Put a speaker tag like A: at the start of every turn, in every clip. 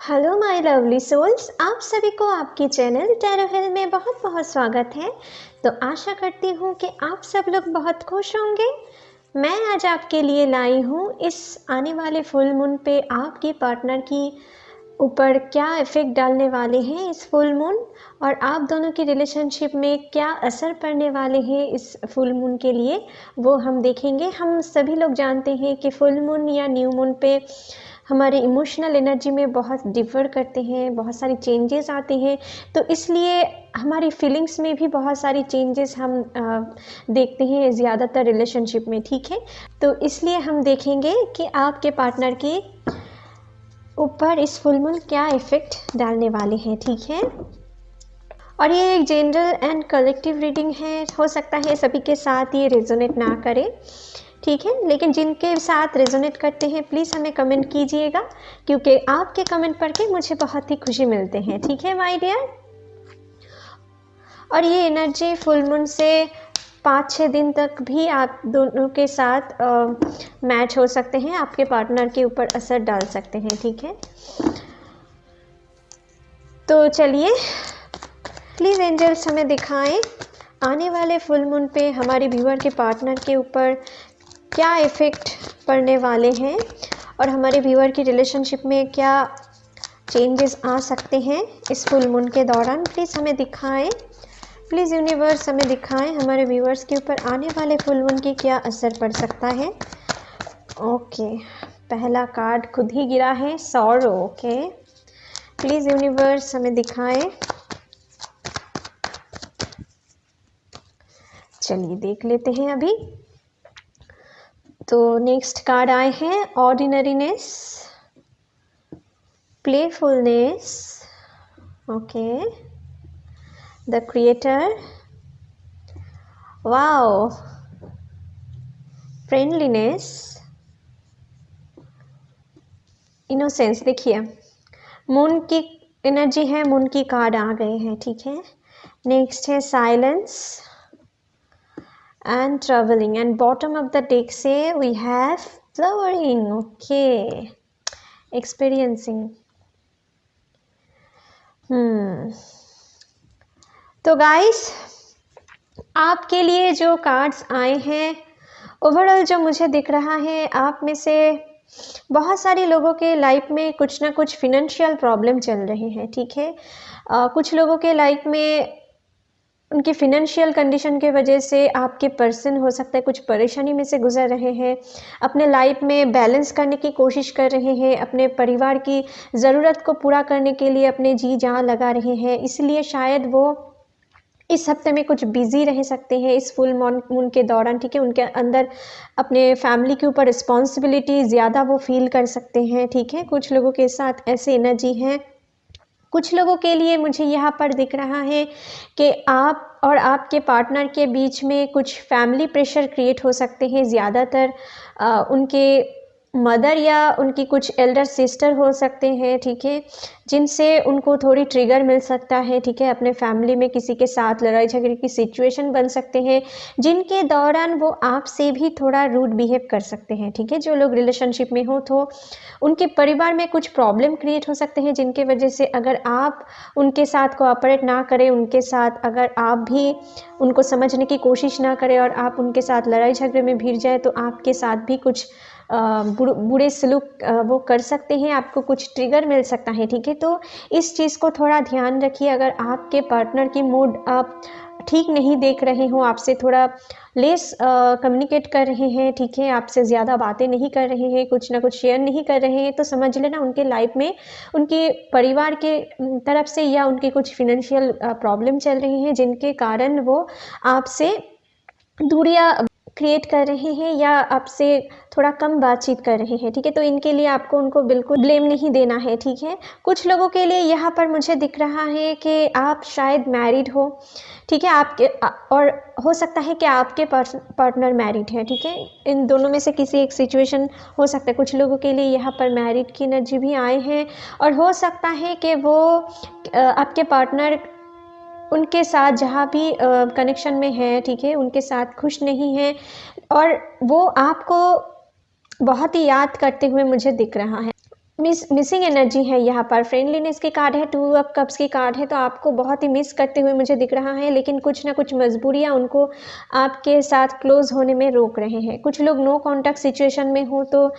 A: Hello my lovely souls, आप सभी को आपकी चैनल टैरो हिल में बहुत बहुत स्वागत है। तो आशा करती हूँ कि आप सब लोग बहुत खुश होंगे। मैं आज आपके लिए लाई हूँ इस आने वाले फुल मून पे आपकी पार्टनर की ऊपर क्या इफ़ेक्ट डालने वाले हैं इस फुल मून, और आप दोनों की रिलेशनशिप में क्या असर पड़ने वाले हैं इस फुल मून के लिए, वो हम देखेंगे। हम सभी लोग जानते हैं कि फुल मून या न्यू मून पे हमारे इमोशनल एनर्जी में बहुत डिफ़र करते हैं, बहुत सारी चेंजेस आते हैं। तो इसलिए हमारी फीलिंग्स में भी बहुत सारी चेंजेस हम देखते हैं ज़्यादातर रिलेशनशिप में, ठीक है। तो इसलिए हम देखेंगे कि आपके पार्टनर के ऊपर इस फुल मून क्या इफ़ेक्ट डालने वाले हैं, ठीक है। और ये एक जनरल एंड कलेक्टिव रीडिंग है। हो सकता है सभी के साथ ये रेजोनेट ना करे, ठीक है, लेकिन जिनके साथ रेजोनेट करते हैं प्लीज़ हमें कमेंट कीजिएगा, क्योंकि आपके कमेंट पढ़ के मुझे बहुत ही खुशी मिलते हैं, ठीक है माय डियर। और ये एनर्जी फुल मून से 5-6 दिन तक भी आप दोनों के साथ मैच हो सकते हैं, आपके पार्टनर के ऊपर असर डाल सकते हैं, ठीक है। तो चलिए, प्लीज़ एंजल्स हमें दिखाएं आने वाले फुल मून पे हमारे व्यूअर के पार्टनर के ऊपर क्या इफ़ेक्ट पड़ने वाले हैं, और हमारे व्यूअर की रिलेशनशिप में क्या चेंजेस आ सकते हैं इस फुल मून के दौरान। प्लीज़ हमें दिखाएं, प्लीज़ यूनिवर्स हमें दिखाएं हमारे व्यूअर्स के ऊपर आने वाले फुल मून की क्या असर पड़ सकता है। ओके, पहला कार्ड खुद ही गिरा है, सॉरो। ओके, प्लीज़ यूनिवर्स हमें दिखाएं। चलिए देख लेते हैं अभी। तो नेक्स्ट कार्ड आए हैं ordinariness, playfulness, okay, the creator, wow, friendliness, innocence. देखिए मून की एनर्जी है, मून की कार्ड आ गए हैं, ठीक है। नेक्स्ट है silence and travelling, and bottom of the deck से we have flowering, okay, experiencing. तो गाइस, आपके लिए जो कार्ड्स आए हैं, ओवरऑल जो मुझे दिख रहा है, आप में से बहुत सारे लोगों के लाइफ में कुछ ना कुछ फिनेंशियल प्रॉब्लम चल रहे हैं, ठीक है। कुछ लोगों के लाइफ में उनकी फिनेंशियल कंडीशन के वजह से आपके पर्सन हो सकता है कुछ परेशानी में से गुजर रहे हैं, अपने लाइफ में बैलेंस करने की कोशिश कर रहे हैं, अपने परिवार की ज़रूरत को पूरा करने के लिए अपने जी जान लगा रहे हैं। इसलिए शायद वो इस हफ्ते में कुछ बिजी रह सकते हैं इस फुल मून के दौरान, ठीक है। उनके अंदर अपने फैमिली के ऊपर रिस्पॉन्सिबिलिटी ज़्यादा वो फील कर सकते हैं, ठीक है। कुछ लोगों के साथ ऐसी एनर्जी है। कुछ लोगों के लिए मुझे यहाँ पर दिख रहा है कि आप और आपके पार्टनर के बीच में कुछ फैमिली प्रेशर क्रिएट हो सकते हैं। ज़्यादातर उनके मदर या उनकी कुछ एल्डर सिस्टर हो सकते हैं, ठीक है, जिनसे उनको थोड़ी ट्रिगर मिल सकता है, ठीक है। अपने फैमिली में किसी के साथ लड़ाई झगड़े की सिचुएशन बन सकते हैं, जिनके दौरान वो आपसे भी थोड़ा रूड बिहेव कर सकते हैं, ठीक है। जो लोग रिलेशनशिप में हो तो उनके परिवार में कुछ प्रॉब्लम क्रिएट हो सकते हैं, जिनके वजह से अगर आप उनके साथ कोऑपरेट ना करें, उनके साथ अगर आप भी उनको समझने की कोशिश ना करें और आप उनके साथ लड़ाई झगड़े में भिड़ जाए, तो आपके साथ भी कुछ बुरे सलूक वो कर सकते हैं, आपको कुछ ट्रिगर मिल सकता है, ठीक है। तो इस चीज़ को थोड़ा ध्यान रखिए। अगर आपके पार्टनर की मूड आप ठीक नहीं देख रहे हो, आपसे थोड़ा लेस कम्युनिकेट कर रहे हैं, ठीक है, आपसे ज़्यादा बातें नहीं कर रहे हैं, कुछ ना कुछ शेयर नहीं कर रहे हैं, तो समझ लेना उनके लाइफ में उनके परिवार के तरफ से या उनके कुछ फिनेंशियल प्रॉब्लम चल रही हैं, जिनके कारण वो आपसे दूरियां क्रिएट कर रहे हैं या आपसे थोड़ा कम बातचीत कर रहे हैं, ठीक है। तो इनके लिए आपको उनको बिल्कुल ब्लेम नहीं देना है, ठीक है। कुछ लोगों के लिए यहाँ पर मुझे दिख रहा है कि आप शायद मैरिड हो, ठीक है, आपके और हो सकता है कि आपके पार्टनर मैरिड है, ठीक है। इन दोनों में से किसी एक सिचुएशन हो सकता है। कुछ लोगों के लिए यहाँ पर मैरिड की एनर्जी भी आए हैं, और हो सकता है कि वो आपके पार्टनर उनके साथ जहाँ भी कनेक्शन में है, ठीक है, उनके साथ खुश नहीं है, और वो आपको बहुत ही याद करते हुए मुझे दिख रहा है। मिसिंग एनर्जी है यहाँ पर। फ्रेंडलीनेस की कार्ड है, 2 ऑफ कप्स की कार्ड है, तो आपको बहुत ही मिस करते हुए मुझे दिख रहा है, लेकिन कुछ ना कुछ मजबूरियाँ उनको आपके साथ क्लोज होने में रोक रहे हैं। कुछ लोग नो कॉन्टैक्ट सिचुएशन में हो तो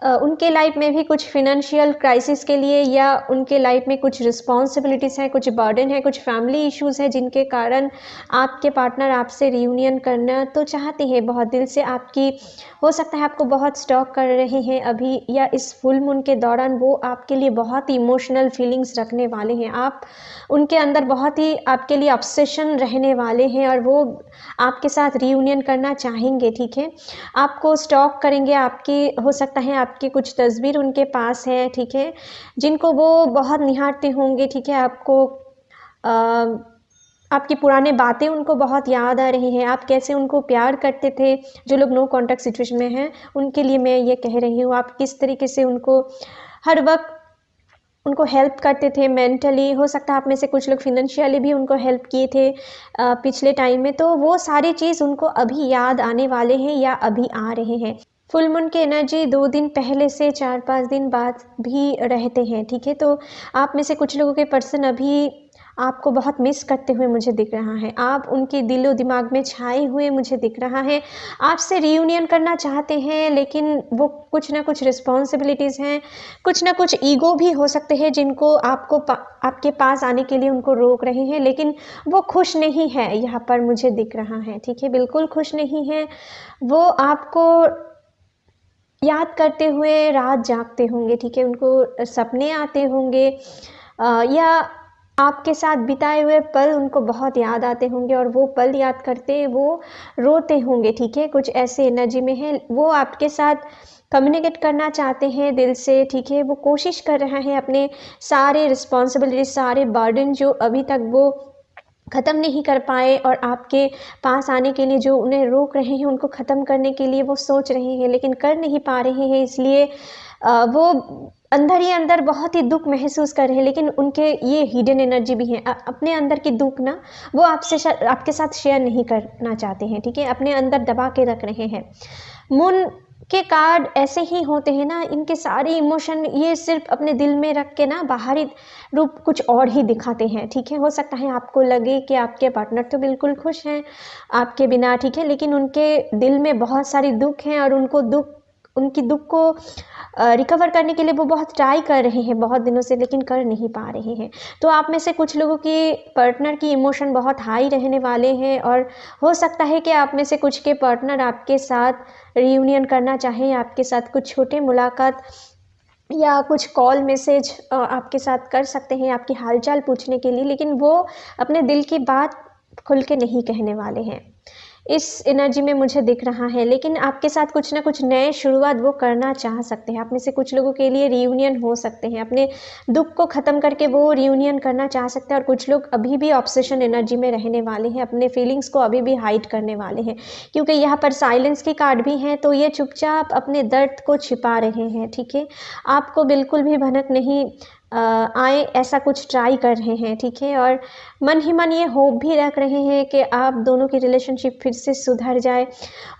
A: उनके लाइफ में भी कुछ फिनेंशियल क्राइसिस के लिए, या उनके लाइफ में कुछ रिस्पॉन्सिबिलिटीज़ हैं, कुछ बर्डन है, कुछ फैमिली इश्यूज़ हैं, जिनके कारण आपके पार्टनर आपसे रियूनियन करना तो चाहते हैं बहुत दिल से। आपकी हो सकता है आपको बहुत स्टॉक कर रहे हैं अभी, या इस फुल मून के दौरान वो आपके लिए बहुत ही इमोशनल फीलिंग्स रखने वाले हैं। आप उनके अंदर बहुत ही आपके लिए ऑब्सेशन रहने वाले हैं, और वो आपके साथ रियूनियन करना चाहेंगे, ठीक है। आपको स्टॉक करेंगे, आपकी हो सकता है आपकी कुछ तस्वीर उनके पास है, ठीक है, जिनको वो बहुत निहारते होंगे, ठीक है। आपको आपकी पुराने बातें उनको बहुत याद आ रही हैं, आप कैसे उनको प्यार करते थे। जो लोग नो कॉन्टैक्ट सिचुएशन में हैं उनके लिए मैं ये कह रही हूँ, आप किस तरीके से उनको हर वक्त उनको हेल्प करते थे मेंटली। हो सकता है आप में से कुछ लोग फिनेंशियली भी उनको हेल्प किए थे पिछले टाइम में, तो वो सारी चीज़ उनको अभी याद आने वाले हैं या अभी आ रहे हैं। फुल मून की एनर्जी 2 दिन पहले से 4-5 दिन बाद भी रहते हैं, ठीक है। तो आप में से कुछ लोगों के पर्सन अभी आपको बहुत मिस करते हुए मुझे दिख रहा है। आप उनके दिलो दिमाग में छाए हुए मुझे दिख रहा है। आपसे रियूनियन करना चाहते हैं, लेकिन वो कुछ ना कुछ रिस्पॉन्सिबिलिटीज़ हैं, कुछ ना कुछ ईगो भी हो सकते हैं, जिनको आपके पास आने के लिए उनको रोक रहे हैं, लेकिन वो खुश नहीं है, यहाँ पर मुझे दिख रहा है, ठीक है। बिल्कुल खुश नहीं है। वो आपको याद करते हुए रात जागते होंगे, ठीक है। उनको सपने आते होंगे, या आपके साथ बिताए हुए पल उनको बहुत याद आते होंगे, और वो पल याद करते वो रोते होंगे, ठीक है। कुछ ऐसे एनर्जी में है, वो आपके साथ कम्युनिकेट करना चाहते हैं दिल से, ठीक है। वो कोशिश कर रहा है अपने सारे रिस्पॉन्सिबिलिटी, सारे बर्डन जो अभी तक वो ख़त्म नहीं कर पाए, और आपके पास आने के लिए जो उन्हें रोक रहे हैं, उनको ख़त्म करने के लिए वो सोच रहे हैं, लेकिन कर नहीं पा रहे हैं। इसलिए वो अंदर ही अंदर बहुत ही दुःख महसूस कर रहे हैं, लेकिन उनके ये हिडन एनर्जी भी है। अपने अंदर की दुःख ना वो आपके साथ शेयर नहीं करना चाहते हैं, ठीक है। अपने अंदर दबा के रख रहे हैं। मून के कार्ड ऐसे ही होते हैं ना, इनके सारे इमोशन ये सिर्फ अपने दिल में रख के ना बाहरी रूप कुछ और ही दिखाते हैं, ठीक है। हो सकता है आपको लगे कि आपके पार्टनर तो बिल्कुल खुश हैं आपके बिना, ठीक है, लेकिन उनके दिल में बहुत सारी दुःख हैं, और उनकी दुःख को रिकवर करने के लिए वो बहुत ट्राई कर रहे हैं बहुत दिनों से, लेकिन कर नहीं पा रहे हैं। तो आप में से कुछ लोगों की पार्टनर की इमोशन बहुत हाई रहने वाले हैं, और हो सकता है कि आप में से कुछ के पार्टनर आपके साथ रियूनियन करना चाहें, आपके साथ कुछ छोटे मुलाकात या कुछ कॉल मैसेज आपके साथ कर सकते हैं आपकी हालचाल पूछने के लिए, लेकिन वो अपने दिल की बात खुल के नहीं कहने वाले हैं। इस एनर्जी में मुझे दिख रहा है, लेकिन आपके साथ कुछ ना कुछ नए शुरुआत वो करना चाह सकते हैं। आप में से कुछ लोगों के लिए रियूनियन हो सकते हैं, अपने दुःख को ख़त्म करके वो रियूनियन करना चाह सकते हैं, और कुछ लोग अभी भी ऑब्सेशन एनर्जी में रहने वाले हैं, अपने फीलिंग्स को अभी भी हाइड करने वाले हैं, क्योंकि यहाँ पर साइलेंस की कार्ड भी हैं, तो ये चुपचाप अपने दर्द को छिपा रहे हैं, ठीक है। आपको बिल्कुल भी भनक नहीं आए ऐसा कुछ ट्राई कर रहे हैं, ठीक है। और मन ही मन ये होप भी रख रहे हैं कि आप दोनों की रिलेशनशिप फिर से सुधर जाए,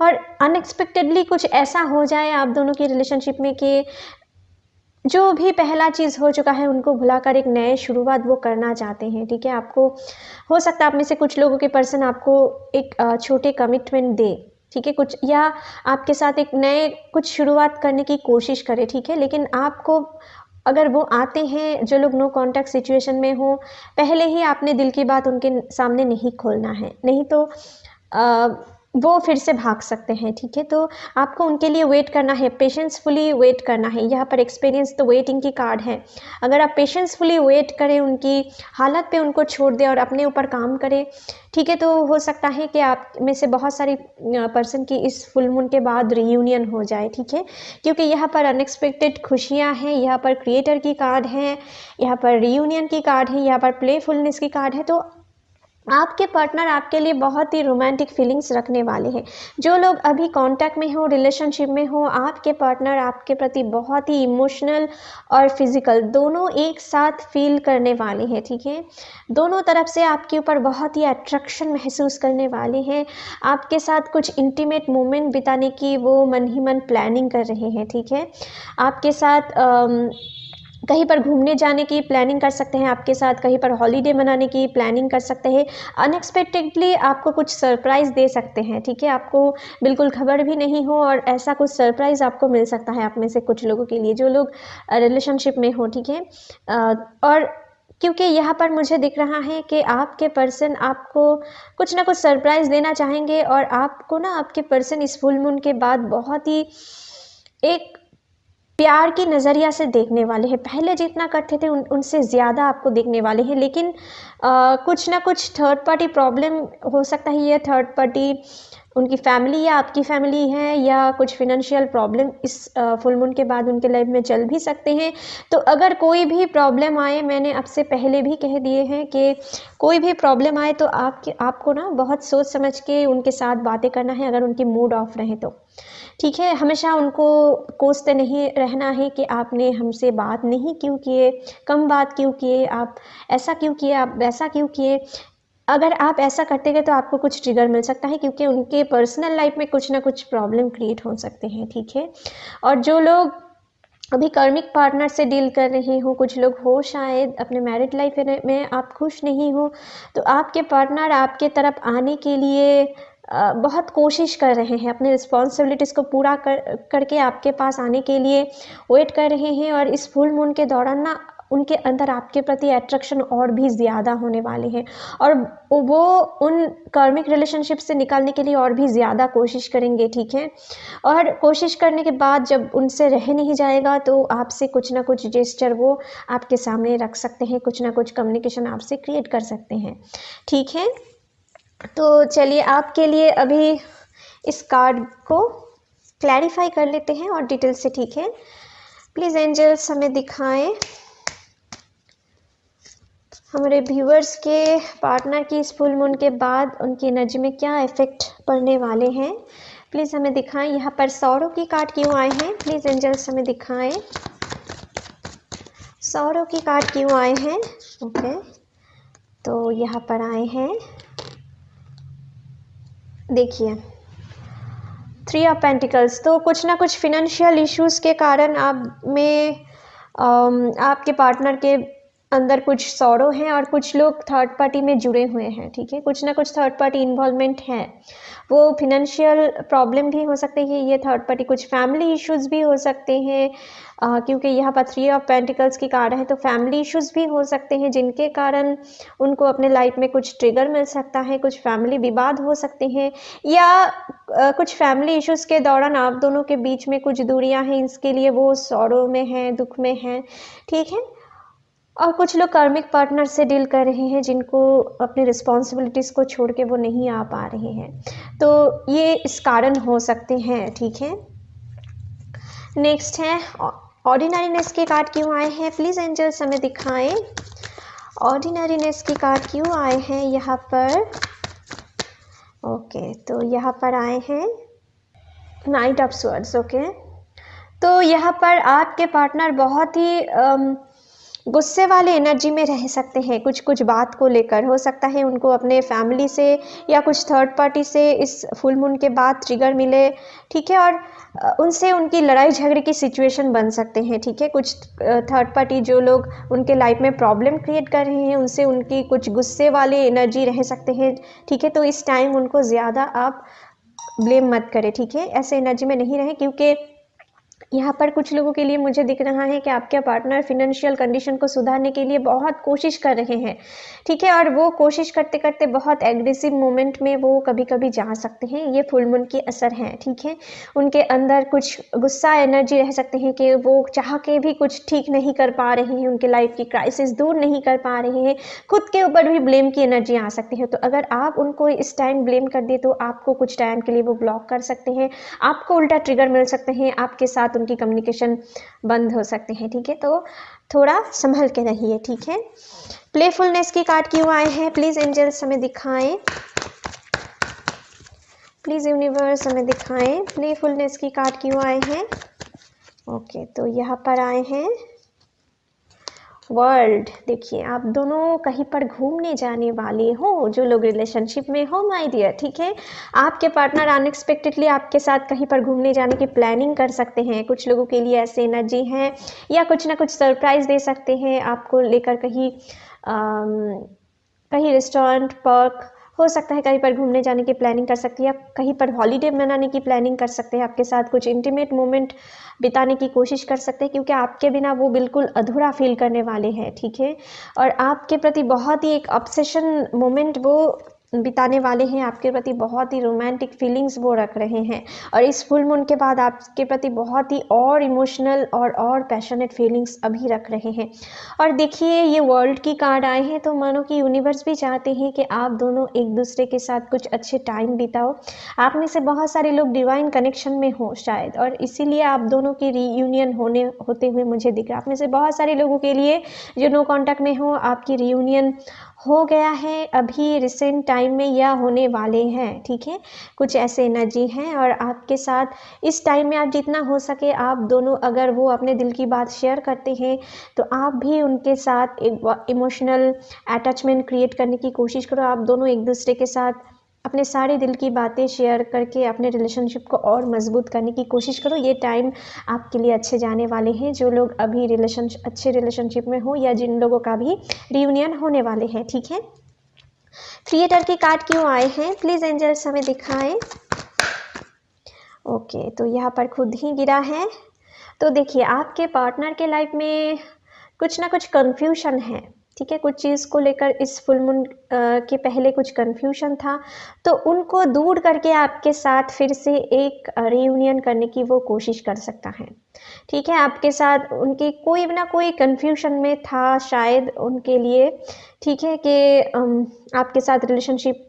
A: और अनएक्सपेक्टेडली कुछ ऐसा हो जाए आप दोनों की रिलेशनशिप में कि जो भी पहला चीज़ हो चुका है उनको भुलाकर एक नए शुरुआत वो करना चाहते हैं, ठीक है। आपको हो सकता है आप में से कुछ लोगों के पर्सन आपको एक छोटे कमिटमेंट दे, ठीक है, कुछ, या आपके साथ एक नए कुछ शुरुआत करने की कोशिश करे, ठीक है। लेकिन आपको अगर वो आते हैं जो लोग नो कॉन्टैक्ट सिचुएशन में हो, पहले ही आपने दिल की बात उनके सामने नहीं खोलना है, नहीं तो वो फिर से भाग सकते हैं, ठीक है। तो आपको उनके लिए वेट करना है, पेशेंसफुली वेट करना है। यहाँ पर एक्सपीरियंस तो वेटिंग की कार्ड है। अगर आप पेशेंसफुली वेट करें, उनकी हालत पे उनको छोड़ दें और अपने ऊपर काम करें, ठीक है, तो हो सकता है कि आप में से बहुत सारी पर्सन की इस फुल मून के बाद रियूनियन हो जाए, ठीक है। क्योंकि यहाँ पर अनएक्सपेक्टेड खुशियाँ हैं, यहाँ पर क्रिएटर की कार्ड है, यहाँ पर रियूनियन की कार्ड है, यहाँ पर प्लेफुलनेस की कार्ड है। तो आपके पार्टनर आपके लिए बहुत ही रोमांटिक फीलिंग्स रखने वाले हैं। जो लोग अभी कांटेक्ट में हो, रिलेशनशिप में हो, आपके पार्टनर आपके प्रति बहुत ही इमोशनल और फिजिकल दोनों एक साथ फील करने वाले हैं, ठीक है। दोनों तरफ से आपके ऊपर बहुत ही अट्रैक्शन महसूस करने वाले हैं। आपके साथ कुछ इंटीमेट मोमेंट बिताने की वो मन ही मन प्लानिंग कर रहे हैं, ठीक है। आपके साथ कहीं पर घूमने जाने की प्लानिंग कर सकते हैं आपके साथ, कहीं पर हॉलीडे मनाने की प्लानिंग कर सकते हैं। अनएक्सपेक्टेडली आपको कुछ सरप्राइज़ दे सकते हैं, ठीक है? आपको बिल्कुल खबर भी नहीं हो और ऐसा कुछ सरप्राइज़ आपको मिल सकता है आप में से कुछ लोगों के लिए, जो लोग रिलेशनशिप में हो, ठीक है? और क्योंकि यहाँ पर मुझे दिख रहा है कि आपके पर्सन आपको कुछ ना कुछ सरप्राइज़ देना चाहेंगे और आपको ना आपके पर्सन इस फुल मून के बाद बहुत ही एक प्यार की नज़रिया से देखने वाले हैं। पहले जितना करते थे उनसे ज़्यादा आपको देखने वाले हैं, लेकिन कुछ ना कुछ थर्ड पार्टी प्रॉब्लम हो सकता है। ये थर्ड पार्टी उनकी फैमिली या आपकी फैमिली है, या कुछ फिनंशियल प्रॉब्लम इस फुल मून के बाद उनके लाइफ में चल भी सकते हैं। तो अगर कोई भी प्रॉब्लम आए, मैंने आपसे पहले भी कह दिए हैं कि कोई भी प्रॉब्लम आए तो आपको ना बहुत सोच समझ के उनके साथ बातें करना है, अगर उनकी मूड ऑफ रहे तो, ठीक है? हमेशा उनको कोसते नहीं रहना है कि आपने हमसे बात नहीं क्यों किए, कम बात क्यों किए, आप ऐसा क्यों किए, आप वैसा क्यों किए। अगर आप ऐसा करते गए तो आपको कुछ ट्रिगर मिल सकता है, क्योंकि उनके पर्सनल लाइफ में कुछ ना कुछ प्रॉब्लम क्रिएट हो सकते हैं, ठीक है? और जो लोग अभी कार्मिक पार्टनर से डील कर रहे हो, कुछ लोग हो शायद अपने मैरिड लाइफ में आप खुश नहीं हो, तो आपके पार्टनर आपके तरफ आने के लिए बहुत कोशिश कर रहे हैं, अपने रिस्पॉन्सिबिलिटीज़ को पूरा करके आपके पास आने के लिए वेट कर रहे हैं। और इस फुल मून के दौरान ना उनके अंदर आपके प्रति अट्रैक्शन और भी ज़्यादा होने वाले हैं, और वो उन कार्मिक रिलेशनशिप से निकालने के लिए और भी ज़्यादा कोशिश करेंगे, ठीक है? और कोशिश करने के बाद जब उनसे रह नहीं जाएगा तो आपसे कुछ ना कुछ जेस्चर वो आपके सामने रख सकते हैं, कुछ ना कुछ कम्युनिकेशन आपसे क्रिएट कर सकते हैं, ठीक है? तो चलिए आपके लिए अभी इस कार्ड को क्लैरिफाई कर लेते हैं और डिटेल से, ठीक है? प्लीज़ एंजल्स हमें दिखाएं हमारे व्यूअर्स के पार्टनर की इस फुल मून के बाद उनकी एनर्जी में क्या इफेक्ट पड़ने वाले हैं। प्लीज़ हमें दिखाएं। यहाँ पर सौरों की कार्ड क्यों आए हैं, प्लीज़ एंजल्स हमें दिखाएं सौरों की कार्ड क्यों आए हैं। ओके, तो यहाँ पर आए हैं, देखिए 3 ऑफ पेंटिकल्स। तो कुछ ना कुछ फिनेंशियल इश्यूज़ के कारण आप में आपके पार्टनर के अंदर कुछ सौरो हैं और कुछ लोग थर्ड पार्टी में जुड़े हुए हैं, ठीक है? कुछ ना कुछ थर्ड पार्टी इन्वॉल्वमेंट है। वो फिनेंशियल प्रॉब्लम भी हो सकते हैं, ये थर्ड पार्टी कुछ फैमिली इश्यूज़ भी हो सकते हैं, क्योंकि यहाँ पर 3 ऑफ पेंटिकल्स की कार्ड है, तो फैमिली इश्यूज़ भी हो सकते हैं जिनके कारण उनको अपने लाइफ में कुछ ट्रिगर मिल सकता है, कुछ फैमिली विवाद हो सकते हैं, या कुछ फैमिली इश्यूज़ के दौरान आप दोनों के बीच में कुछ दूरियां हैं, इसके लिए वो सौरों में हैं, दुख में हैं, ठीक है? और कुछ लोग कार्मिक पार्टनर से डील कर रहे हैं जिनको अपनी रिस्पॉन्सिबिलिटीज़ को छोड़ के वो नहीं आ पा रहे हैं, तो ये इस कारण हो सकते हैं, ठीक है? नेक्स्ट है ऑर्डिनरीनेस के कार्ड क्यों आए हैं, प्लीज़ एंजल्स हमें दिखाएं ऑर्डिनरीनेस के कार्ड क्यों आए हैं यहाँ पर। ओके, तो यहाँ पर आए हैं नाइट ऑफ स्वॉर्ड्स। ओके, तो यहाँ पर आपके पार्टनर बहुत ही गुस्से वाले एनर्जी में रह सकते हैं, कुछ कुछ बात को लेकर। हो सकता है उनको अपने फैमिली से या कुछ थर्ड पार्टी से इस फुल मून के बाद ट्रिगर मिले, ठीक है? और उनसे उनकी लड़ाई झगड़े की सिचुएशन बन सकते हैं, ठीक है? कुछ थर्ड पार्टी जो लोग उनके लाइफ में प्रॉब्लम क्रिएट कर रहे हैं, उनसे उनकी कुछ गुस्से वाले एनर्जी रह सकते हैं, ठीक है? तो इस टाइम उनको ज़्यादा आप ब्लेम मत करें, ठीक है? ऐसे एनर्जी में नहीं रहें, क्योंकि यहाँ पर कुछ लोगों के लिए मुझे दिख रहा है कि आपके पार्टनर फिनेंशियल कंडीशन को सुधारने के लिए बहुत कोशिश कर रहे हैं, ठीक है? और वो कोशिश करते करते बहुत एग्रेसिव मोमेंट में वो कभी कभी जा सकते हैं। ये फुल मून की असर है, ठीक है? उनके अंदर कुछ गुस्सा एनर्जी रह सकते हैं कि वो चाह के भी कुछ ठीक नहीं कर पा रहे हैं, उनके लाइफ की क्राइसिस दूर नहीं कर पा रहे हैं, खुद के ऊपर भी ब्लेम की एनर्जी आ सकती है। तो अगर आप उनको इस टाइम ब्लेम कर दिए तो आपको कुछ टाइम के लिए वो ब्लॉक कर सकते हैं, आपको उल्टा ट्रिगर मिल सकते हैं, आपके साथ उनकी कम्युनिकेशन बंद हो सकते हैं, ठीक है? तो थोड़ा संभल के रहिए, ठीक है? प्लेफुलनेस की कार्ड क्यों आए हैं, प्लीज़ एंजल्स हमें दिखाएं, प्लीज़ यूनिवर्स हमें दिखाएं प्लेफुलनेस की कार्ड क्यों आए हैं। ओके, तो यहाँ पर आए हैं वर्ल्ड। देखिए आप दोनों कहीं पर घूमने जाने वाले हो, जो लोग रिलेशनशिप में हो माय डियर, ठीक है। आपके पार्टनर अनएक्सपेक्टेडली आपके साथ कहीं पर घूमने जाने की प्लानिंग कर सकते हैं। कुछ लोगों के लिए ऐसे एनर्जी है, या कुछ ना कुछ सरप्राइज दे सकते हैं आपको लेकर कहीं कहीं रेस्टोरेंट, पार्क, हो सकता है कहीं पर घूमने जाने की प्लानिंग कर सकती है, या कहीं पर हॉलीडे मनाने की प्लानिंग कर सकते हैं। आपके साथ कुछ इंटीमेट मोमेंट बिताने की कोशिश कर सकते हैं, क्योंकि आपके बिना वो बिल्कुल अधूरा फील करने वाले हैं, ठीक है। और आपके प्रति बहुत ही एक ऑब्सेशन मोमेंट वो बिताने वाले हैं, आपके प्रति बहुत ही रोमांटिक फीलिंग्स वो रख रहे हैं। और इस फुल मून के बाद आपके प्रति बहुत ही और इमोशनल और पैशनेट फीलिंग्स अभी रख रहे हैं। और देखिए ये वर्ल्ड की कार्ड आए हैं, तो मानो कि यूनिवर्स भी चाहते हैं कि आप दोनों एक दूसरे के साथ कुछ अच्छे टाइम बिताओ। आप में से बहुत सारे लोग डिवाइन कनेक्शन में हो शायद, और इसीलिए आप दोनों की रीयूनियन होते हुए मुझे दिख रहा है। आप में से बहुत सारे लोगों के लिए जो नो कॉन्टैक्ट में हो, आपकी रीयूनियन हो गया है अभी रिसेंट टाइम में, या होने वाले हैं, ठीक है। कुछ ऐसे एनर्जी हैं, और आपके साथ इस टाइम में आप जितना हो सके आप दोनों, अगर वो अपने दिल की बात शेयर करते हैं तो आप भी उनके साथ एक इमोशनल अटैचमेंट क्रिएट करने की कोशिश करो। आप दोनों एक दूसरे के साथ अपने सारे दिल की बातें शेयर करके अपने रिलेशनशिप को और मजबूत करने की कोशिश करो। ये टाइम आपके लिए अच्छे जाने वाले हैं, जो लोग अभी अच्छे रिलेशनशिप में हो, या जिन लोगों का भी रियूनियन होने वाले हैं, ठीक है। क्रिएटर की कार्ड क्यों आए हैं, प्लीज़ एंजल्स हमें दिखाएं। ओके, तो यहाँ पर खुद ही गिरा है। तो देखिए आपके पार्टनर के लाइफ में कुछ ना कुछ कन्फ्यूजन है, ठीक है। कुछ चीज़ को लेकर इस फुल मून के पहले कुछ कन्फ्यूजन था, तो उनको दूर करके आपके साथ फिर से एक रियूनियन करने की वो कोशिश कर सकता है, ठीक है। आपके साथ उनके कोई ना कोई कन्फ्यूजन में था शायद उनके लिए, ठीक है, कि आपके साथ रिलेशनशिप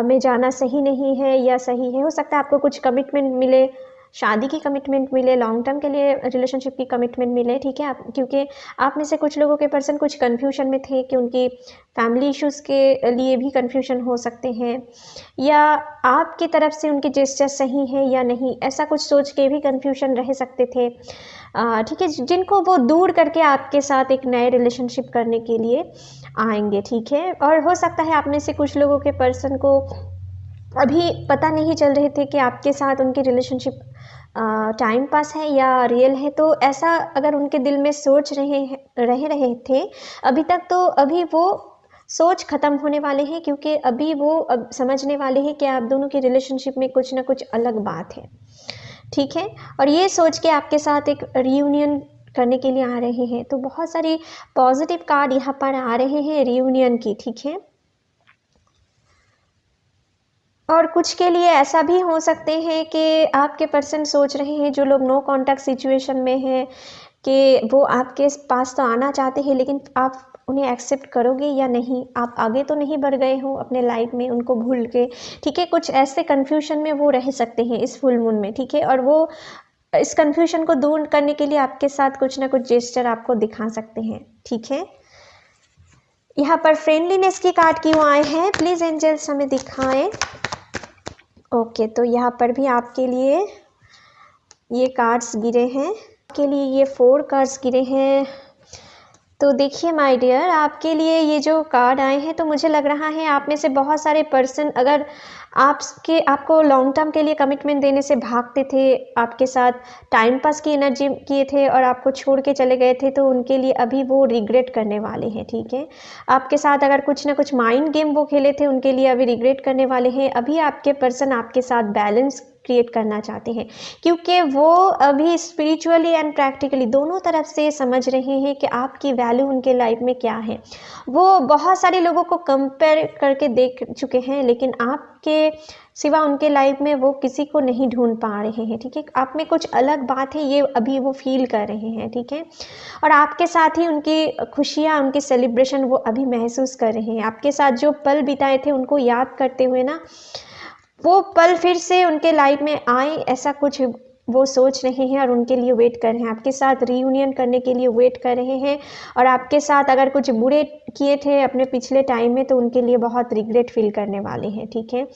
A: में जाना सही नहीं है या सही है। हो सकता है आपको कुछ कमिटमेंट मिले, शादी की कमिटमेंट मिले, लॉन्ग टर्म के लिए रिलेशनशिप की कमिटमेंट मिले, ठीक है। आप क्योंकि आप में से कुछ लोगों के पर्सन कुछ कन्फ्यूजन में थे कि उनकी फैमिली इश्यूज़ के लिए भी कन्फ्यूजन हो सकते हैं, या आपकी तरफ से उनके जेस्चर सही है या नहीं, ऐसा कुछ सोच के भी कन्फ्यूजन रह सकते थे, ठीक है। जिनको वो दूर करके आपके साथ एक नए रिलेशनशिप करने के लिए आएंगे, ठीक है। और हो सकता है आप में से कुछ लोगों के पर्सन को अभी पता नहीं चल रहे थे कि आपके साथ उनकी रिलेशनशिप टाइम पास है या रियल है। तो ऐसा अगर उनके दिल में सोच रहे थे अभी तक, तो अभी वो सोच ख़त्म होने वाले हैं, क्योंकि अभी वो अब समझने वाले हैं कि आप दोनों की रिलेशनशिप में कुछ ना कुछ अलग बात है, ठीक है। और ये सोच के आपके साथ एक रियूनियन करने के लिए आ रहे हैं। तो बहुत सारी पॉजिटिव कार्ड यहाँ पर आ रहे हैं रियूनियन की, ठीक है। और कुछ के लिए ऐसा भी हो सकते हैं कि आपके पर्सन सोच रहे हैं, जो लोग नो कॉन्टैक्ट सिचुएशन में हैं, कि वो आपके पास तो आना चाहते हैं, लेकिन आप उन्हें एक्सेप्ट करोगे या नहीं। आप आगे तो नहीं बढ़ गए हो अपने लाइफ में उनको भूल के, ठीक है। कुछ ऐसे कन्फ्यूजन में वो रह सकते हैं इस फुल मून में, ठीक है। और वो इस कन्फ्यूजन को दूर करने के लिए आपके साथ कुछ ना कुछ जेस्चर आपको दिखा सकते हैं, ठीक है। यहाँ पर फ्रेंडलीनेस की कार्ड क्यों आए हैं, प्लीज़ एंजल्स हमें दिखाएं। ओके, तो यहाँ पर भी आपके लिए ये कार्ड्स गिरे हैं, आपके लिए ये 4 कार्ड्स गिरे हैं। तो देखिए माय डियर, आपके लिए ये जो कार्ड आए हैं, तो मुझे लग रहा है आप में से बहुत सारे पर्सन अगर आपको लॉन्ग टर्म के लिए कमिटमेंट देने से भागते थे, आपके साथ टाइम पास की एनर्जी किए थे और आपको छोड़ के चले गए थे, तो उनके लिए अभी वो रिग्रेट करने वाले हैं, ठीक है। आपके साथ अगर कुछ ना कुछ माइंड गेम वो खेले थे, उनके लिए अभी रिग्रेट करने वाले हैं। अभी आपके पर्सन आपके साथ बैलेंस क्रिएट करना चाहते हैं, क्योंकि वो अभी स्पिरिचुअली एंड प्रैक्टिकली दोनों तरफ से समझ रहे हैं कि आपकी वैल्यू उनके लाइफ में क्या है। वो बहुत सारे लोगों को कंपेयर करके देख चुके हैं, लेकिन आपके सिवा उनके लाइफ में वो किसी को नहीं ढूंढ पा रहे हैं, ठीक है। आप में कुछ अलग बात है, ये अभी वो फील कर रहे हैं, ठीक है। और आपके साथ ही उनकी खुशियाँ, उनकी सेलिब्रेशन वो अभी महसूस कर रहे हैं। आपके साथ जो पल बिताए थे उनको याद करते हुए ना, वो पल फिर से उनके लाइफ में आए, ऐसा कुछ वो सोच रहे हैं और उनके लिए वेट कर रहे हैं। आपके साथ रीयूनियन करने के लिए वेट कर रहे हैं, और आपके साथ अगर कुछ बुरे किए थे अपने पिछले टाइम में, तो उनके लिए बहुत रिग्रेट फील करने वाले हैं, ठीक है।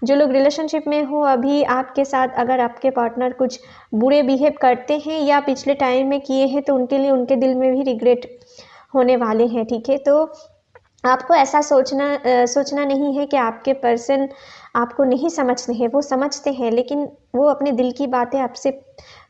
A: जो लोग रिलेशनशिप में हो अभी, आपके साथ अगर आपके पार्टनर कुछ बुरे बिहेव करते हैं या पिछले टाइम में किए हैं, तो उनके लिए उनके दिल में भी रिग्रेट होने वाले हैं, ठीक है। तो आपको ऐसा सोचना नहीं है कि आपके पर्सन आपको नहीं समझते हैं, वो समझते हैं, लेकिन वो अपने दिल की बातें आपसे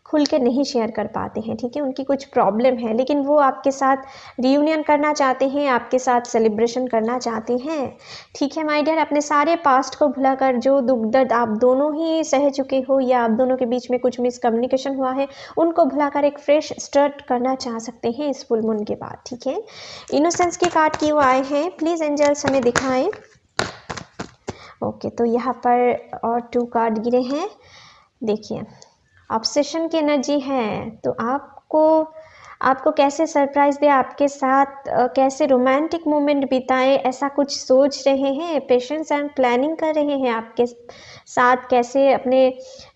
A: खुल के नहीं शेयर कर पाते हैं, ठीक है। उनकी कुछ प्रॉब्लम है, लेकिन वो आपके साथ रियूनियन करना चाहते हैं, आपके साथ सेलिब्रेशन करना चाहते हैं, ठीक है माय डियर। अपने सारे पास्ट को भुलाकर जो दुख दर्द आप दोनों ही सह चुके हो या आप दोनों के बीच में कुछ मिसकम्युनिकेशन हुआ है, उनको भुलाकर एक फ्रेश स्टार्ट करना चाह सकते हैं इस फुल मून के बाद, ठीक है। इनोसेंस के कार्ड क्यों आए हैं, प्लीज़ एंजल्स हमें दिखाएं। ओके, तो यहाँ पर और 2 कार्ड गिरे हैं। देखिए, ऑब्सेशन की एनर्जी है, तो आपको कैसे सरप्राइज दे, आपके साथ कैसे रोमांटिक मोमेंट बिताएं, ऐसा कुछ सोच रहे हैं। पेशेंस एंड प्लानिंग कर रहे हैं आपके साथ कैसे अपने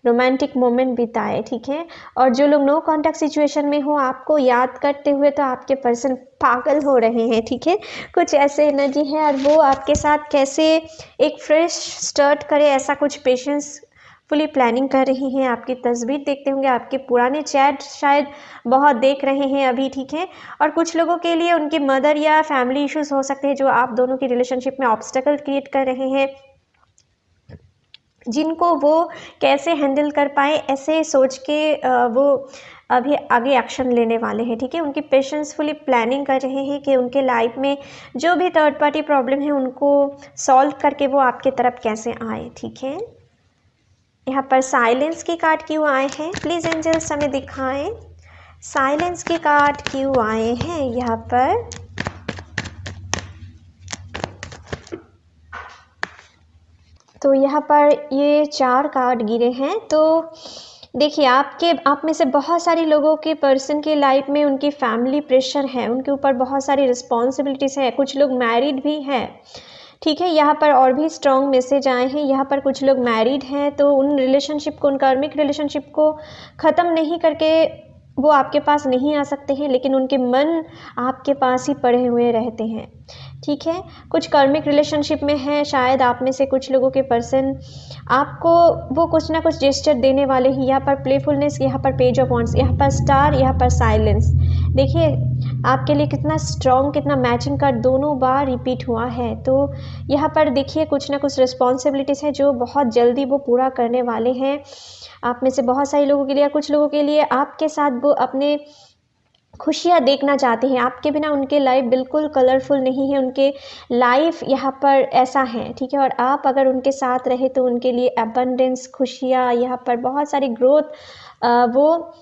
A: रोमांटिक मोमेंट बिताएं, ठीक है। और जो लोग नो कांटेक्ट सिचुएशन में हो, आपको याद करते हुए तो आपके पर्सन पागल हो रहे हैं, ठीक है। कुछ ऐसे एनर्जी है और वो आपके साथ कैसे एक फ्रेश स्टार्ट करे, ऐसा कुछ पेशेंस फुली प्लानिंग कर रही हैं। आपकी तस्वीर देखते होंगे, आपके पुराने चैट शायद बहुत देख रहे हैं अभी, ठीक है। और कुछ लोगों के लिए उनके मदर या फैमिली इश्यूज हो सकते हैं जो आप दोनों की रिलेशनशिप में ऑब्स्टेकल क्रिएट कर रहे हैं, जिनको वो कैसे हैंडल कर पाए ऐसे सोच के वो अभी आगे एक्शन लेने वाले हैं, ठीक है। उनकी पेशेंसफुली प्लानिंग कर रहे हैं कि उनके लाइफ में जो भी थर्ड पार्टी प्रॉब्लम है उनको सॉल्व करके वो आपके तरफ कैसे आए, ठीक है। यहाँ पर साइलेंस के कार्ड क्यों आए हैं, प्लीज़ एंजल्स हमें दिखाएं। साइलेंस के कार्ड क्यों आए हैं यहाँ पर। तो यहाँ पर ये 4 कार्ड गिरे हैं। तो देखिए, आप में से बहुत सारे लोगों के पर्सन के लाइफ में उनकी फैमिली प्रेशर है, उनके ऊपर बहुत सारी रिस्पॉन्सिबिलिटीज़ है, कुछ लोग मैरिड भी हैं, ठीक है। यहाँ पर और भी स्ट्रॉन्ग मैसेज आए हैं। यहाँ पर कुछ लोग मैरिड हैं, तो उन रिलेशनशिप को, उन कार्मिक रिलेशनशिप को ख़त्म नहीं करके वो आपके पास नहीं आ सकते हैं, लेकिन उनके मन आपके पास ही पड़े हुए रहते हैं, ठीक है। कुछ कार्मिक रिलेशनशिप में है, शायद आप में से कुछ लोगों के पर्सन आपको वो कुछ ना कुछ जेस्चर देने वाले ही। यहाँ पर प्लेफुलनेस, यहाँ पर पेज ऑफ वॉन्ड्स, यहाँ पर स्टार, यहाँ पर साइलेंस। देखिए, आपके लिए कितना स्ट्रॉन्ग, कितना मैचिंग कार्ड दोनों बार रिपीट हुआ है। तो यहाँ पर देखिए, कुछ ना कुछ रिस्पॉन्सिबिलिटीज़ है जो बहुत जल्दी वो पूरा करने वाले हैं। आप में से बहुत सारे लोगों के लिए, कुछ लोगों के लिए आपके साथ वो अपने खुशियाँ देखना चाहते हैं। आपके बिना उनके लाइफ बिल्कुल कलरफुल नहीं है, उनके लाइफ यहाँ पर ऐसा है, ठीक है। और आप अगर उनके साथ रहे तो उनके लिए अबंडेंस, खुशियाँ, यहाँ पर बहुत सारी ग्रोथ वो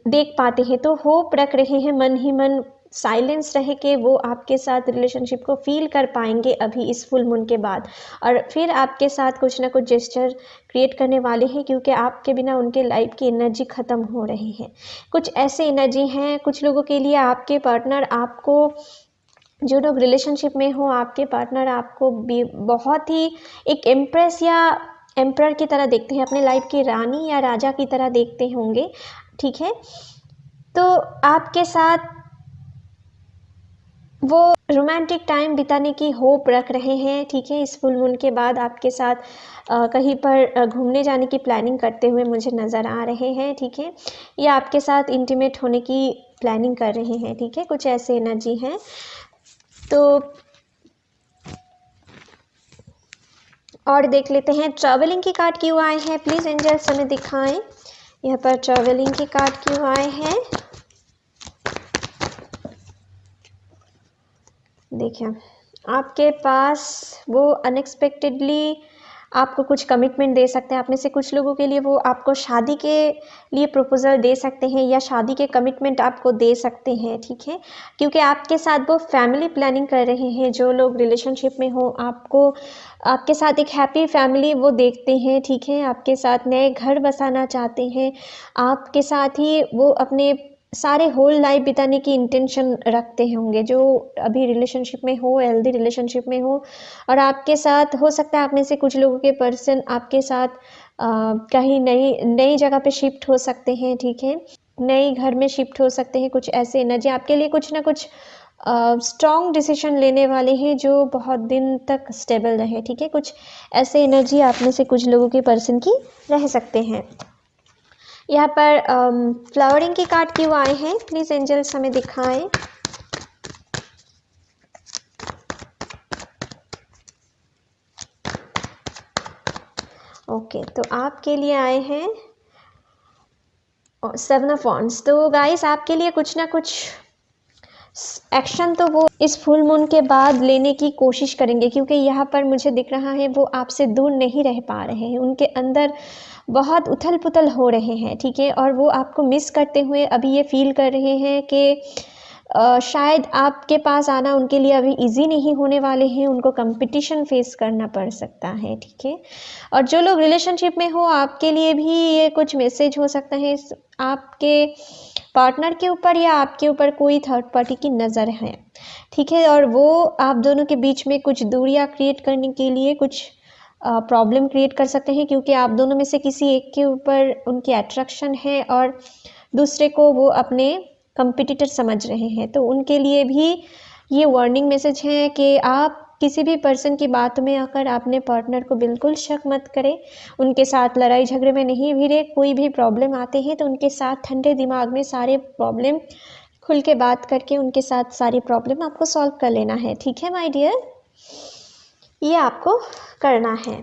A: देख पाते हैं। तो होप रख रहे हैं मन ही मन, साइलेंस रहे कि वो आपके साथ रिलेशनशिप को फील कर पाएंगे अभी इस फुल मून के बाद, और फिर आपके साथ कुछ ना कुछ जेस्चर क्रिएट करने वाले हैं, क्योंकि आपके बिना उनके लाइफ की एनर्जी ख़त्म हो रही है। कुछ ऐसे एनर्जी हैं, कुछ लोगों के लिए आपके पार्टनर आपको, जो लोग रिलेशनशिप में हो, आपके पार्टनर आपको भी बहुत ही एक एम्प्रेस या एम्परर की तरह देखते हैं, अपने लाइफ की रानी या राजा की तरह देखते होंगे, ठीक है। तो आपके साथ वो रोमांटिक टाइम बिताने की होप रख रहे हैं, ठीक है। इस फुल मून के बाद आपके साथ कहीं पर घूमने जाने की प्लानिंग करते हुए मुझे नज़र आ रहे हैं, ठीक है। या आपके साथ इंटीमेट होने की प्लानिंग कर रहे हैं, ठीक है। कुछ ऐसे एनर्जी हैं। तो और देख लेते हैं ट्रैवलिंग के कार्ड क्यों आए हैं, प्लीज़ एंजल्स हमें दिखाएं। यहाँ पर ट्रैवलिंग के कार्ड क्यों आए हैं। देखिए, आपके पास वो अनएक्सपेक्टेडली आपको कुछ कमिटमेंट दे सकते हैं। आप में से कुछ लोगों के लिए वो आपको शादी के लिए प्रपोजल दे सकते हैं या शादी के कमिटमेंट आपको दे सकते हैं, ठीक है। क्योंकि आपके साथ वो फैमिली प्लानिंग कर रहे हैं। जो लोग रिलेशनशिप में हो, आपको आपके साथ एक हैप्पी फैमिली वो देखते हैं, ठीक है। आपके साथ नए घर बसाना चाहते हैं, आपके साथ ही वो अपने सारे होल लाइफ बिताने की इंटेंशन रखते होंगे, जो अभी रिलेशनशिप में हो, हेल्दी रिलेशनशिप में हो। और आपके साथ हो सकता है आप में से कुछ लोगों के पर्सन आपके साथ कहीं नई जगह पे शिफ्ट हो सकते हैं, ठीक है। नए घर में शिफ्ट हो सकते हैं। कुछ ऐसे एनर्जी आपके लिए कुछ ना कुछ स्ट्रॉन्ग डिसीजन लेने वाले हैं जो बहुत दिन तक स्टेबल रहे, ठीक है। कुछ ऐसे एनर्जी आप में से कुछ लोगों के पर्सन की रह सकते हैं। यहाँ पर फ्लावरिंग के कार्ड क्यों आए हैं, प्लीज़ एंजल्स हमें दिखाएं। ओके, तो आपके लिए आए हैं 7 ऑफ वॉन्ड्स। तो गाइस आपके लिए कुछ ना कुछ एक्शन तो वो इस फुल मून के बाद लेने की कोशिश करेंगे, क्योंकि यहाँ पर मुझे दिख रहा है वो आपसे दूर नहीं रह पा रहे हैं। उनके अंदर बहुत उथल पुथल हो रहे हैं, ठीक है, और वो आपको मिस करते हुए अभी ये फील कर रहे हैं कि शायद आपके पास आना उनके लिए अभी इजी नहीं होने वाले हैं, उनको कंपटीशन फेस करना पड़ सकता है, ठीक है। और जो लोग रिलेशनशिप में हो आपके लिए भी ये कुछ मैसेज हो सकता है, आपके पार्टनर के ऊपर या आपके ऊपर कोई थर्ड पार्टी की नज़र है, ठीक है, और वो आप दोनों के बीच में कुछ दूरियां क्रिएट करने के लिए कुछ प्रॉब्लम क्रिएट कर सकते हैं, क्योंकि आप दोनों में से किसी एक के ऊपर उनकी अट्रैक्शन है और दूसरे को वो अपने कंपिटिटर समझ रहे हैं। तो उनके लिए भी ये वार्निंग मैसेज है कि आप किसी भी पर्सन की बात में आकर अपने पार्टनर को बिल्कुल शक मत करें, उनके साथ लड़ाई झगड़े में नहीं भिड़े। कोई भी प्रॉब्लम आते हैं तो उनके साथ ठंडे दिमाग में सारे प्रॉब्लम खुल के बात करके उनके साथ सारी प्रॉब्लम आपको सॉल्व कर लेना है, ठीक है माय डियर, ये आपको करना है।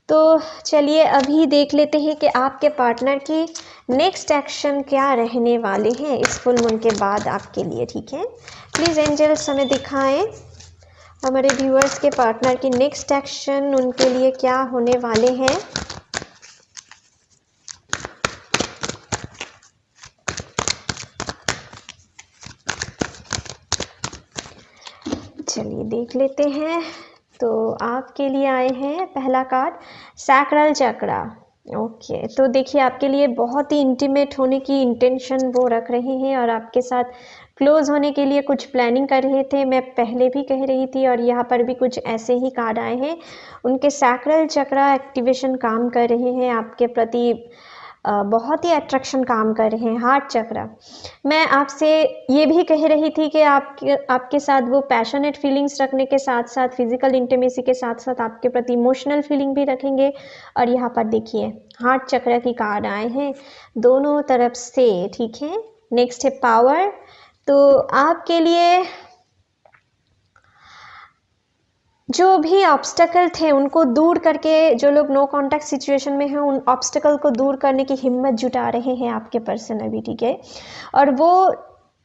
A: तो चलिए अभी देख लेते हैं कि आपके पार्टनर की नेक्स्ट एक्शन क्या रहने वाले हैं इस फुल मून के बाद आपके लिए, ठीक है। प्लीज़ एंजल्स हमें दिखाएं हमारे व्यूअर्स के पार्टनर की नेक्स्ट एक्शन उनके लिए क्या होने वाले हैं। चलिए देख लेते हैं। तो आपके लिए आए हैं पहला कार्ड सैक्रल चक्रा। ओके, तो देखिए आपके लिए बहुत ही इंटीमेट होने की इंटेंशन वो रख रहे हैं और आपके साथ क्लोज होने के लिए कुछ प्लानिंग कर रहे थे, मैं पहले भी कह रही थी, और यहाँ पर भी कुछ ऐसे ही कार्ड आए हैं। उनके सैक्रल चक्रा एक्टिवेशन काम कर रहे हैं आपके प्रति, बहुत ही अट्रैक्शन काम कर रहे हैं। हार्ट चक्र, मैं आपसे ये भी कह रही थी कि आपके साथ वो पैशनेट फीलिंग्स रखने के साथ साथ फिजिकल इंटीमेसी के साथ साथ आपके प्रति इमोशनल फीलिंग भी रखेंगे। और यहाँ पर देखिए हार्ट चक्र की कार्ड आए हैं दोनों तरफ से, ठीक है। नेक्स्ट है पावर। तो आपके लिए जो भी ऑब्स्टेकल थे उनको दूर करके, जो लोग नो कांटेक्ट सिचुएशन में हैं उन ऑब्स्टेकल को दूर करने की हिम्मत जुटा रहे हैं आपके पर्सन अभी, ठीक है। और वो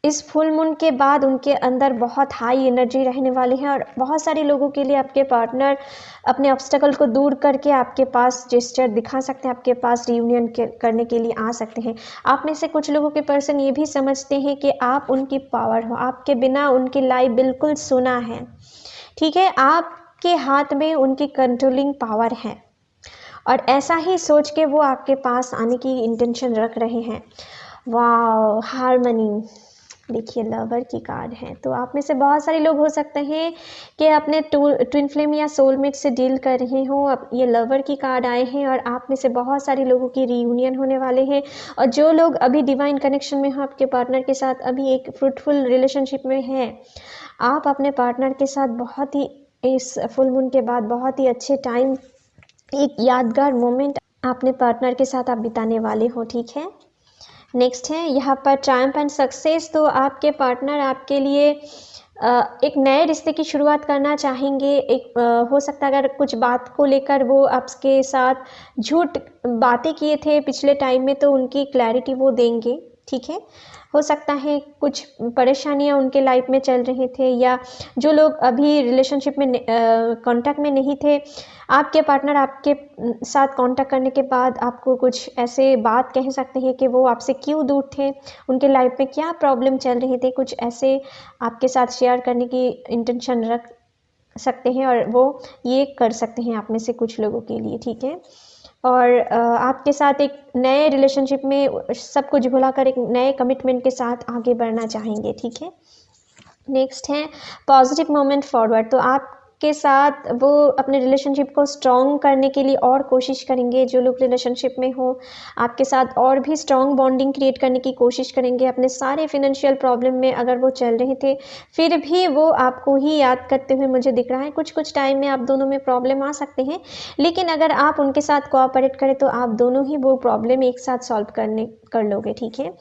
A: इस फुल मून के बाद उनके अंदर बहुत हाई एनर्जी रहने वाली है और बहुत सारे लोगों के लिए आपके पार्टनर अपने ऑब्स्टेकल को दूर करके आपके पास जेस्चर दिखा सकते हैं, आपके पास रियूनियन करने के लिए आ सकते हैं। आप में से कुछ लोगों के पर्सन ये भी समझते हैं कि आप उनकी पावर हो, आपके बिना उनकी लाइफ बिल्कुल सुना है, ठीक है। आपके हाथ में उनकी कंट्रोलिंग पावर है और ऐसा ही सोच के वो आपके पास आने की इंटेंशन रख रहे हैं। वाह, हारमनी, देखिए लवर की कार्ड है। तो आप में से बहुत सारे लोग हो सकते हैं कि अपने ट्विन फ्लेम या सोलमेट से डील कर रहे हो। अब ये लवर की कार्ड आए हैं और आप में से बहुत सारे लोगों की रीयूनियन होने वाले हैं। और जो लोग अभी डिवाइन कनेक्शन में हो आपके पार्टनर के साथ, अभी एक फ्रूटफुल रिलेशनशिप में हैं, आप अपने पार्टनर के साथ बहुत ही इस फुल मून के बाद बहुत ही अच्छे टाइम, एक यादगार मोमेंट अपने पार्टनर के साथ आप बिताने वाले हो, ठीक है। नेक्स्ट है यहाँ पर ट्रायम्फ एंड सक्सेस। तो आपके पार्टनर आपके लिए एक नए रिश्ते की शुरुआत करना चाहेंगे। एक हो सकता है अगर कुछ बात को लेकर वो आपके साथ झूठ बातें किए थे पिछले टाइम में, तो उनकी क्लैरिटी वो देंगे, ठीक है। हो सकता है कुछ परेशानियां उनके लाइफ में चल रहे थे, या जो लोग अभी रिलेशनशिप में कांटेक्ट में नहीं थे, आपके पार्टनर आपके साथ कांटेक्ट करने के बाद आपको कुछ ऐसे बात कह सकते हैं कि वो आपसे क्यों दूर थे, उनके लाइफ में क्या प्रॉब्लम चल रहे थे, कुछ ऐसे आपके साथ शेयर करने की इंटेंशन रख सकते हैं और वो ये कर सकते हैं आप में से कुछ लोगों के लिए, ठीक है। और आपके साथ एक नए रिलेशनशिप में सब कुछ भुलाकर एक नए कमिटमेंट के साथ आगे बढ़ना चाहेंगे, ठीक है। नेक्स्ट है पॉजिटिव मोमेंट फॉरवर्ड। तो आपके साथ वो अपने रिलेशनशिप को स्ट्रॉन्ग करने के लिए और कोशिश करेंगे। जो लोग रिलेशनशिप में हो आपके साथ और भी स्ट्रॉन्ग बॉन्डिंग क्रिएट करने की कोशिश करेंगे। अपने सारे फिनेंशियल प्रॉब्लम में अगर वो चल रहे थे, फिर भी वो आपको ही याद करते हुए मुझे दिख रहा है। कुछ कुछ टाइम में आप दोनों में प्रॉब्लम आ सकते हैं, लेकिन अगर आप उनके साथ कोऑपरेट करें तो आप दोनों ही वो प्रॉब्लम एक साथ सॉल्व कर लोगे, ठीक है।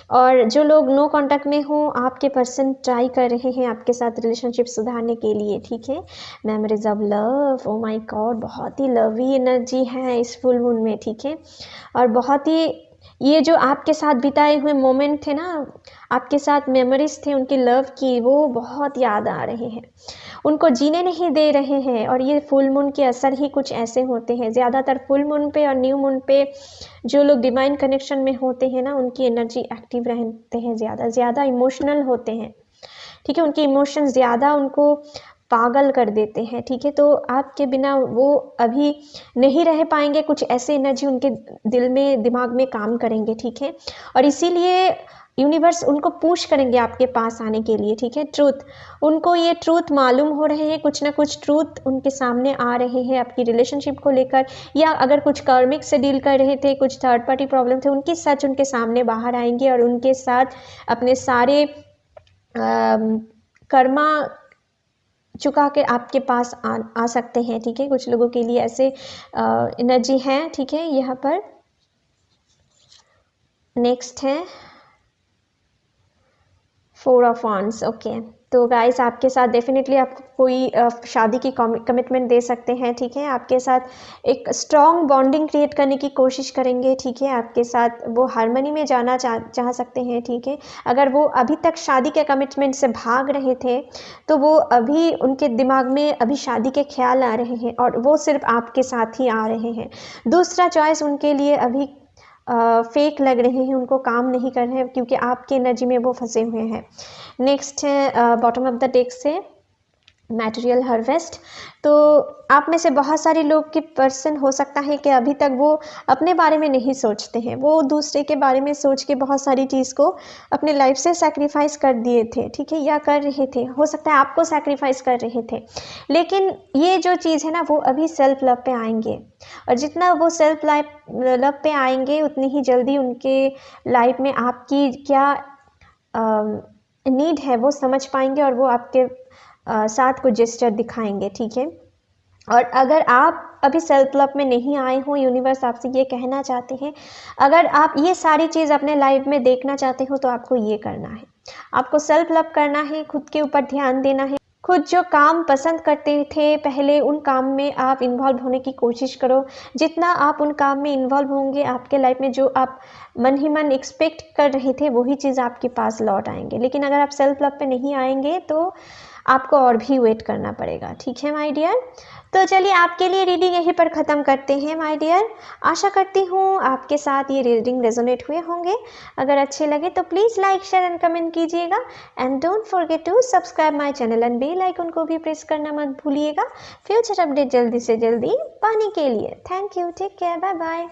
A: और जो लोग नो कांटेक्ट में हो, आपके पर्सन ट्राई कर रहे हैं आपके साथ रिलेशनशिप सुधारने के लिए, ठीक है। Memories of love, oh my God, बहुत ही लवी एनर्जी है इस फुल मून में, ठीक है। और बहुत ही ये जो आपके साथ बिताए हुए मोमेंट थे ना, आपके साथ मेमोरीज थे उनकी लव की, वो बहुत याद आ रहे हैं, उनको जीने नहीं दे रहे हैं। और ये फुल मून के असर ही कुछ ऐसे होते हैं, ज़्यादातर फुल मून पे और न्यू मून पे जो लोग डिवाइन कनेक्शन में होते हैं ना, उनकी एनर्जी एक्टिव रहते हैं, ज़्यादा इमोशनल होते हैं, ठीक है। उनके इमोशन ज़्यादा उनको पागल कर देते हैं, ठीक है। तो आपके बिना वो अभी नहीं रह पाएंगे, कुछ ऐसे एनर्जी उनके दिल में दिमाग में काम करेंगे, ठीक है। और इसीलिए यूनिवर्स उनको पुश करेंगे आपके पास आने के लिए, ठीक है। ट्रूथ, उनको ये ट्रूथ मालूम हो रहे हैं, कुछ ना कुछ ट्रूथ उनके सामने आ रहे हैं आपकी रिलेशनशिप को लेकर, या अगर कुछ कर्मिक से डील कर रहे थे, कुछ थर्ड पार्टी प्रॉब्लम थे, उनकी सच उनके सामने बाहर आएंगे और उनके साथ अपने सारे कर्मा चुका के आपके पास आ सकते हैं, ठीक है। कुछ लोगों के लिए ऐसे एनर्जी है, ठीक है। यहाँ पर नेक्स्ट है 4 ऑफ वांड्स, ओके। तो गाइस आपके साथ डेफिनेटली आपको कोई शादी की कमिटमेंट दे सकते हैं, ठीक है। आपके साथ एक स्ट्रॉन्ग बॉन्डिंग क्रिएट करने की कोशिश करेंगे, ठीक है। आपके साथ वो हार्मनी में जाना चाह सकते हैं, ठीक है। अगर वो अभी तक शादी के कमिटमेंट से भाग रहे थे, तो वो अभी उनके दिमाग में अभी शादी के ख्याल आ रहे हैं, और वो सिर्फ आपके साथ ही आ रहे हैं। दूसरा चॉइस उनके लिए अभी फेक लग रहे हैं, उनको काम नहीं कर रहे हैं, क्योंकि आपकी एनर्जी में वो फंसे हुए हैं। नेक्स्ट है बॉटम ऑफ द डेक से मटेरियल हार्वेस्ट। तो आप में से बहुत सारे लोग के पर्सन हो सकता है कि अभी तक वो अपने बारे में नहीं सोचते हैं, वो दूसरे के बारे में सोच के बहुत सारी चीज़ को अपने लाइफ से सैक्रिफाइस कर दिए थे, ठीक है, या कर रहे थे, हो सकता है आपको सैक्रिफाइस कर रहे थे। लेकिन ये जो चीज़ है ना, वो अभी सेल्फ लव पे आएंगे, और जितना वो सेल्फ लव पे आएंगे, उतनी ही जल्दी उनके लाइफ में आपकी क्या नीड है वो समझ पाएंगे, और वो आपके साथ कुछ जेस्चर दिखाएंगे, ठीक है। और अगर आप अभी सेल्फ लव में नहीं आए हो, यूनिवर्स आपसे ये कहना चाहते हैं, अगर आप ये सारी चीज़ अपने लाइफ में देखना चाहते हो, तो आपको ये करना है, आपको सेल्फ लव करना है, खुद के ऊपर ध्यान देना है। खुद जो काम पसंद करते थे पहले, उन काम में आप इन्वॉल्व होने की कोशिश करो। जितना आप उन काम में इन्वॉल्व होंगे, आपके लाइफ में जो आप मन ही मन एक्सपेक्ट कर रहे थे, वही चीज़ आपके पास लौट आएंगे। लेकिन अगर आप सेल्फ लव पे नहीं आएंगे, तो आपको और भी वेट करना पड़ेगा, ठीक है माय डियर। तो चलिए आपके लिए रीडिंग यहीं पर ख़त्म करते हैं माय डियर। आशा करती हूँ आपके साथ ये रीडिंग रेजोनेट हुए होंगे। अगर अच्छे लगे तो please like share and comment कीजिएगा, and don't forget to subscribe my channel and bell icon को भी प्रेस करना मत भूलिएगा फ्यूचर अपडेट जल्दी से जल्दी पाने के लिए। Thank you, take care, bye bye.